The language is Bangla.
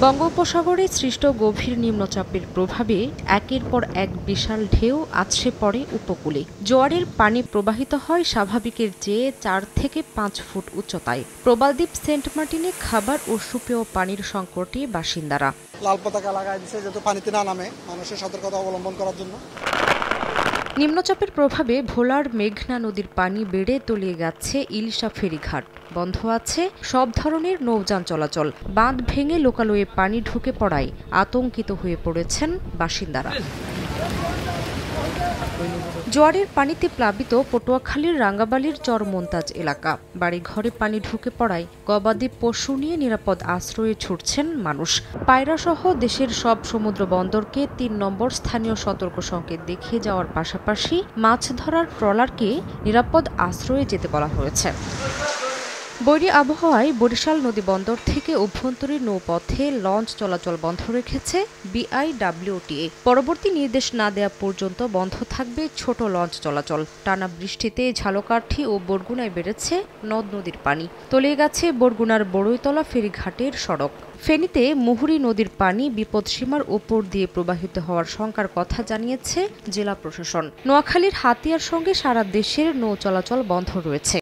বঙ্গোপসাগরে সৃষ্ট গভীর নিম্নচাপের প্রভাবে একের পর এক বিশাল ঢেউ আছড়ে পড়ে উপকূলে। জোয়ারের পানি প্রবাহিত হয় স্বাভাবিকের চেয়ে ৪ থেকে ৫ ফুট উচ্চতায়। প্রবালদ্বীপ সেন্ট মার্টিনে খাবার ও সুপেয় পানির সংকটে বাসিন্দারা। লাল পতাকা লাগাই দিচ্ছে যাতে পানিতে না নামে, মানুষের সতর্কতা অবলম্বন করার জন্য। নিম্নচাপের প্রভাবে ভোলার মেঘনা নদীর পানি বেড়ে তলিয়ে গেছে ইলশা ফেরিঘাট। বন্ধ আছে সব ধরনের নৌযান চলাচল। বাঁধ ভেঙে লোকালয়ে পানি ঢুকে পড়ায় আতঙ্কিত হয়ে পড়েছেন বাসিন্দারা। জোয়ারের পানিতে প্লাবিত পটুয়াখালীর রাঙ্গাবালির চর মন্তাজ এলাকা। বাড়িঘরে পানি ঢুকে পড়ায় গবাদি পশু নিয়ে নিরাপদ আশ্রয়ে ছুটছেন মানুষ। পায়রাসহ দেশের সব সমুদ্র বন্দরকে ৩ নম্বর স্থানীয় সতর্ক সংকেত দেখিয়ে যাওয়ার পাশাপাশি মাছ ধরার ট্রলারকে নিরাপদ আশ্রয়ে যেতে বলা হয়েছে। বৈরী আবহাওয়ায় বরিশাল নদী বন্দর থেকে অভ্যন্তরীণ নৌপথে লঞ্চ চলাচল বন্ধ রেখেছে বিআইডব্লিউটিএ। পরবর্তী নির্দেশ না দেওয়া পর্যন্ত বন্ধ থাকবে ছোট লঞ্চ চলাচল। টানা বৃষ্টিতে ঝালকাঠি ও বরগুনায় বেড়েছে নদ নদীর পানি। তলিয়ে গেছে বরগুনার বড়ইতলা ফেরিঘাটের সড়ক। ফেনীতে মুহুরী নদীর পানি বিপদসীমার ওপর দিয়ে প্রবাহিত হওয়ার শঙ্কার কথা জানিয়েছে জেলা প্রশাসন। নোয়াখালীর হাতিয়ার সঙ্গে সারা দেশের নৌ চলাচল বন্ধ রয়েছে।